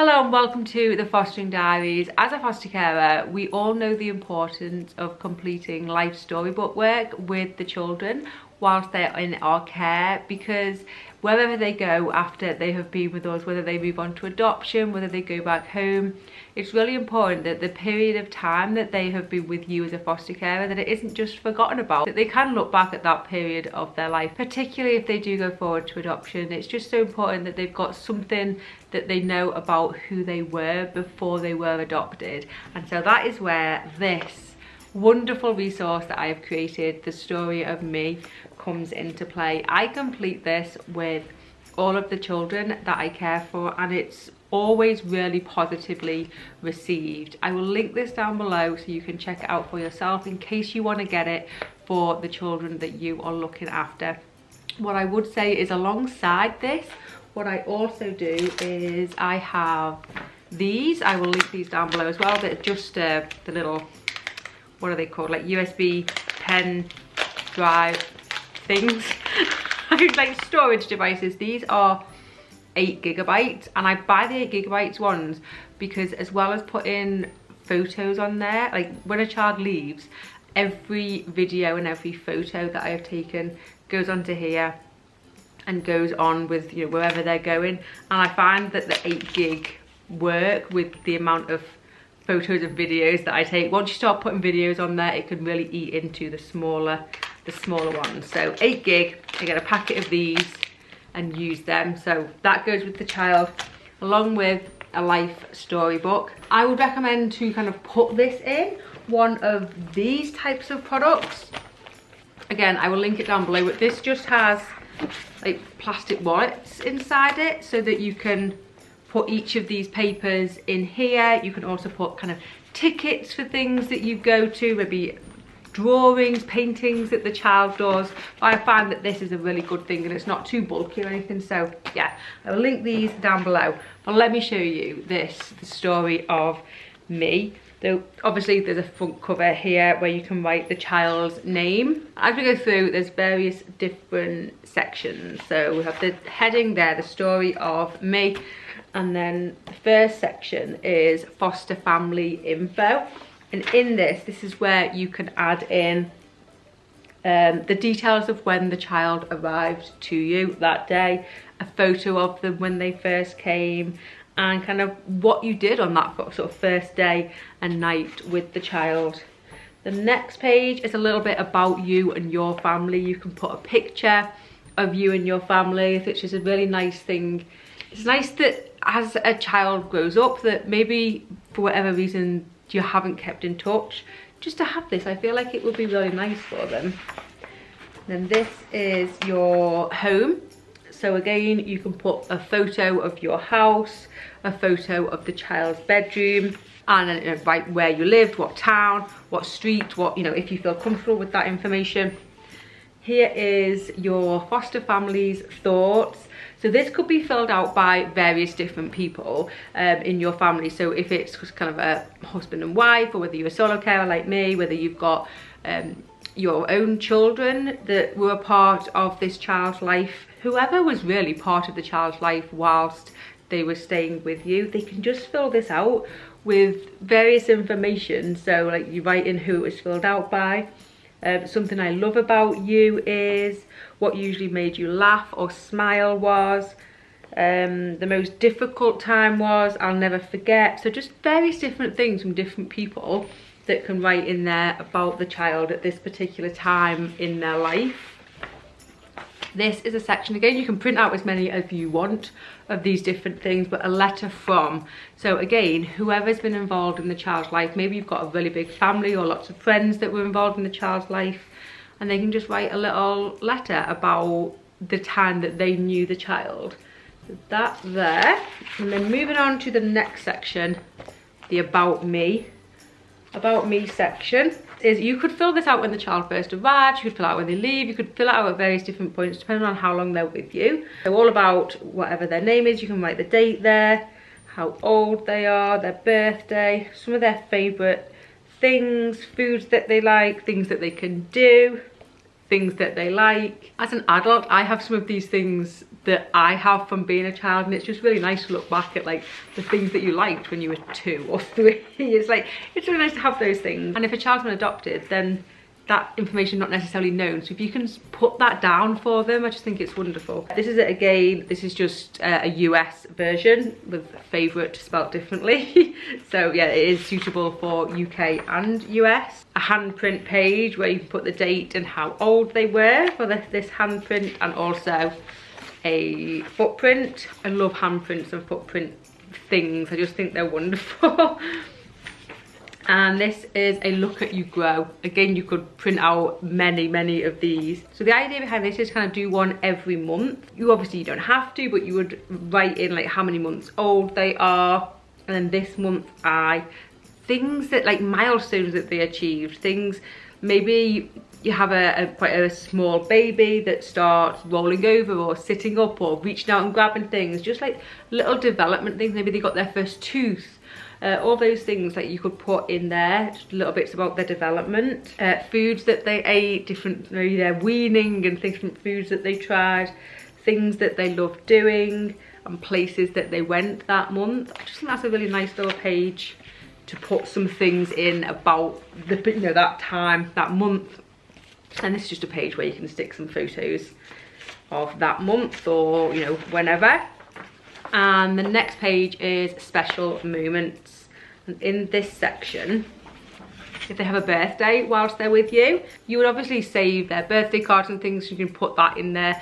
Hello and welcome to the Fostering Diaries. As a foster carer, we all know the importance of completing life storybook work with the children whilst they're in our care, because wherever they go after they have been with us, whether they move on to adoption, whether they go back home, it's really important that the period of time that they have been with you as a foster carer, that it isn't just forgotten about, that they can look back at that period of their life, particularly if they do go forward to adoption. It's just so important that they've got something that they know about who they were before they were adopted. And so that is where this wonderful resource that I have created, The Story of Me, comes into play. I complete this with all of the children that I care for, and it's always really positively received. I will link this down below so you can check it out for yourself in case you want to get it for the children that you are looking after. What I would say is, alongside this, what I also do is I have these. I will link these down below as well. They're just the little, what are they called, like USB pen drive things. Like storage devices. These are 8 GB, and I buy the 8 GB ones because, as well as putting photos on there, like when a child leaves, every video and every photo that I have taken goes onto here and goes on with, you know, wherever they're going. And I find that the 8 gig work with the amount of photos and videos that I take. Once you start putting videos on there, it can really eat into the smaller ones. So 8 gig, I get a packet of these and use them. So that goes with the child, along with a life storybook. I would recommend to kind of put this in one of these types of products. Again, I will link it down below, but this just has like plastic wallets inside it so that you can put each of these papers in here. You can also put kind of tickets for things that you go to, maybe drawings, paintings that the child does. I find that this is a really good thing, and it's not too bulky or anything. So yeah, I will link these down below. But let me show you this, The Story of Me. So obviously there's a front cover here where you can write the child's name. As we go through, there's various different sections. So we have the heading there, The Story of Me. And then the first section is foster family info. And in this is where you can add in the details of when the child arrived to you that day, a photo of them when they first came, and kind of what you did on that sort of first day and night with the child. The next page is a little bit about you and your family. You can put a picture of you and your family, which is a really nice thing. It's nice that as a child grows up, that maybe for whatever reason you haven't kept in touch, just to have this, I feel like it would be really nice for them. Then this is your home. So again, you can put a photo of your house, a photo of the child's bedroom, and then write where you lived, what town, what street, what, you know, if you feel comfortable with that information. Here is your foster family's thoughts. So this could be filled out by various different people in your family. So if it's kind of a husband and wife, or whether you're a solo carer like me, whether you've got your own children that were a part of this child's life, whoever was really part of the child's life whilst they were staying with you, they can just fill this out with various information. So like you write in who it was filled out by. Something I love about you is what usually made you laugh or smile was. The most difficult time was, I'll never forget. So just various different things from different people that can write in there about the child at this particular time in their life. This is a section, again, you can print out as many as you want of these different things, but a letter from. So again, whoever's been involved in the child's life, maybe you've got a really big family or lots of friends that were involved in the child's life, and they can just write a little letter about the time that they knew the child. So that's there. And then moving on to the next section, the About Me section, is you could fill this out when the child first arrived, you could fill it out when they leave, you could fill it out at various different points depending on how long they're with you. So all about whatever their name is, you can write the date there, how old they are, their birthday, some of their favourite things, foods that they like, things that they can do, things that they like. As an adult, I have some of these things that I have from being a child, and it's just really nice to look back at like the things that you liked when you were 2 or 3. It's like, it's really nice to have those things. And if a child's been adopted, then that information not necessarily known, so if you can put that down for them, I just think it's wonderful. This is it again. This is just a US version with favourite spelt differently. So yeah, it is suitable for UK and US. A handprint page where you can put the date and how old they were for this handprint, and also a footprint. I love handprints and footprint things. I just think they're wonderful. And this is a look at you grow. Again, you could print out many of these. So the idea behind this is kind of do one every month. You obviously don't have to, but you would write in like how many months old they are, and then this month things that like milestones that they achieved. Things, maybe you have quite a small baby that starts rolling over or sitting up or reaching out and grabbing things, just like little development things. Maybe they got their first tooth. All those things that you could put in there, just little bits about their development. Foods that they ate, different, maybe their weaning and different foods that they tried, things that they loved doing, and places that they went that month. I just think that's a really nice little page to put some things in about the, you know, that time, that month. And this is just a page where you can stick some photos of that month, or, you know, whenever. And the next page is special moments, and in this section, if they have a birthday whilst they're with you, you would obviously save their birthday cards and things, so you can put that in their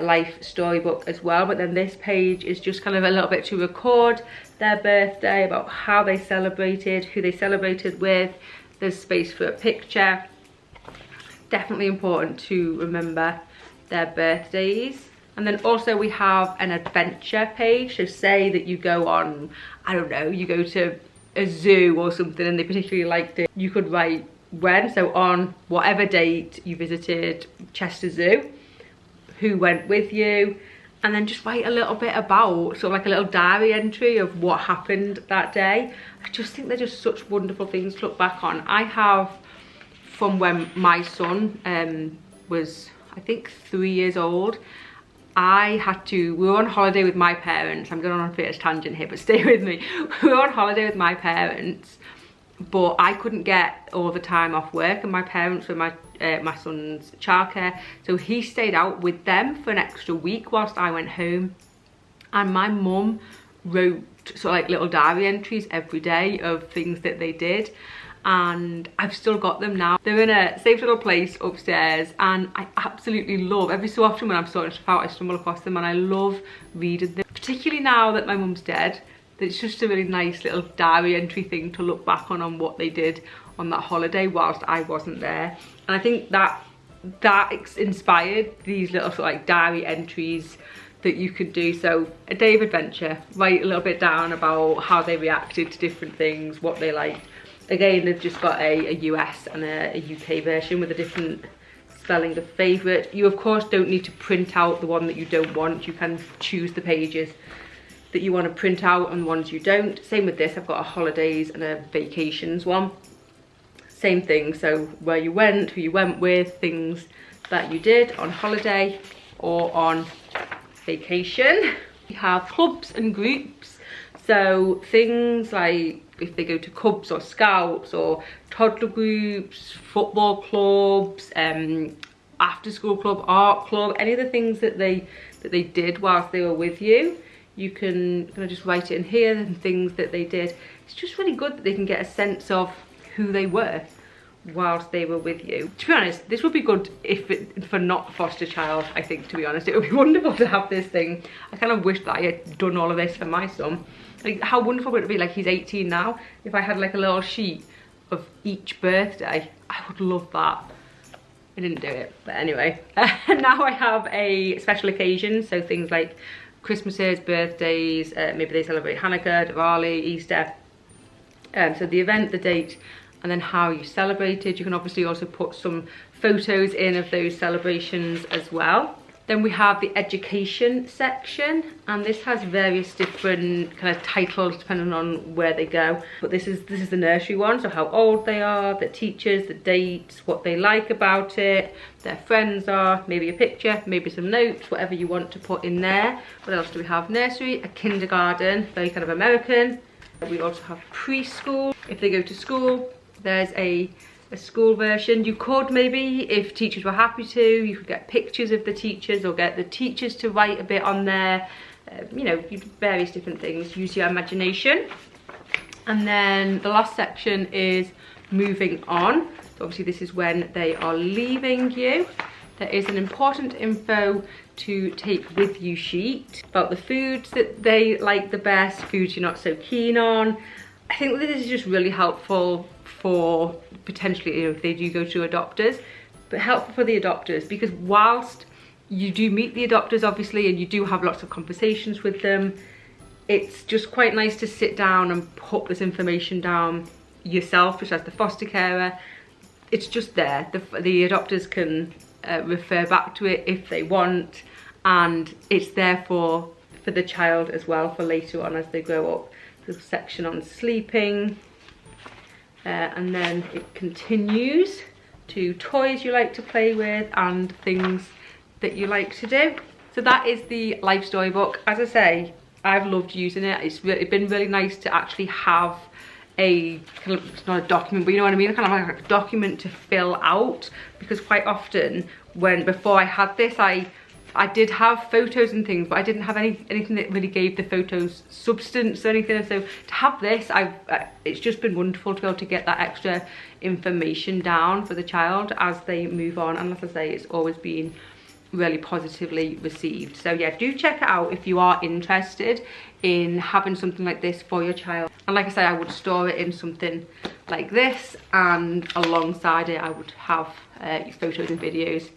life storybook as well. But then this page is just kind of a little bit to record their birthday, about how they celebrated, who they celebrated with. There's space for a picture. Definitely important to remember their birthdays. And then also we have an adventure page. So say that you go on, I don't know, you go to a zoo or something and they particularly liked it. You could write when, so on whatever date you visited Chester Zoo, who went with you, and then just write a little bit about, sort of like a little diary entry of what happened that day. I just think they're just such wonderful things to look back on. I have, from when my son was, I think, 3 years old, we were on holiday with my parents. I'm going on a bit of a tangent here, but stay with me. We were on holiday with my parents, but I couldn't get all the time off work, and my parents were my son's childcare, so he stayed out with them for an extra week whilst I went home. And my mum wrote sort of like little diary entries every day of things that they did, and I've still got them now. They're in a safe little place upstairs, and I absolutely love, every so often when I'm sorting stuff out, I stumble across them and I love reading them, particularly now that my mum's dead. It's just a really nice little diary entry thing to look back on what they did on that holiday whilst I wasn't there. And I think that inspired these little sort of like diary entries that you could do. So a day of adventure, write a little bit down about how they reacted to different things, what they liked. Again, they've just got a US and a UK version with a different spelling of favourite. You of course don't need to print out the one that you don't want. You can choose the pages that you want to print out and the ones you don't. Same with this, I've got a holidays and a vacations one. Same thing, so where you went, who you went with, things that you did on holiday or on vacation. We have clubs and groups, so things like if they go to Cubs or Scouts or toddler groups, football clubs, after school club, art club, any of the things that they did whilst they were with you, you can kind of just write it in here, and things that they did. It's just really good that they can get a sense of who they were whilst they were with you. To be honest, this would be good for not a foster child, I think, to be honest. It would be wonderful to have this thing. I kind of wish that I had done all of this for my son. Like, how wonderful would it be, like he's 18 now, if I had like a little sheet of each birthday. I would love that. I didn't do it, but anyway. Now I have a special occasion, so things like Christmases, birthdays, maybe they celebrate Hanukkah, Diwali, Easter. So the event, the date, and then how you celebrated. You can obviously also put some photos in of those celebrations as well. Then we have the education section, and this has various different kind of titles depending on where they go. But this is the nursery one, so how old they are, the teachers, the dates, what they like about it, their friends are, maybe a picture, maybe some notes, whatever you want to put in there. What else do we have? Nursery, a kindergarten, very kind of American. We also have preschool. If they go to school, there's a school version. You could maybe, if teachers were happy to, you could get pictures of the teachers or get the teachers to write a bit on there. You know, various different things. Use your imagination. And then the last section is moving on. So obviously this is when they are leaving you. There is an important info to take with you sheet about the foods that they like the best, foods you're not so keen on. I think this is just really helpful for potentially, you know, if they do go to adopters, but helpful for the adopters, because whilst you do meet the adopters obviously and you do have lots of conversations with them, it's just quite nice to sit down and put this information down yourself, just as the foster carer. It's just there. The adopters can refer back to it if they want, and it's there for the child as well for later on as they grow up. There's a section on sleeping, and then it continues to toys you like to play with and things that you like to do. So that is the life story book. As I say, I've loved using it. It's been really nice to actually have a kind of, it's not a document, but you know what I mean, kind of like a document to fill out, because quite often before I had this, I did have photos and things, but I didn't have anything that really gave the photos substance or anything. So to have this, it's just been wonderful to be able to get that extra information down for the child as they move on. And as I say, it's always been really positively received. So yeah, do check it out if you are interested in having something like this for your child. And like I say, I would store it in something like this, and alongside it I would have photos and videos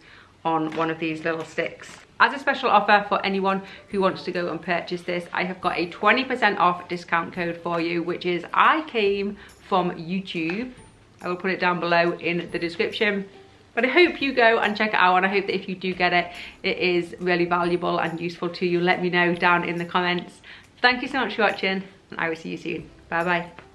on one of these little sticks. As a special offer for anyone who wants to go and purchase this, I have got a 20% off discount code for you, which is I came from YouTube. I will put it down below in the description. But I hope you go and check it out, and I hope that if you do get it, it is really valuable and useful to you. Let me know down in the comments. Thank you so much for watching, and I will see you soon. Bye bye.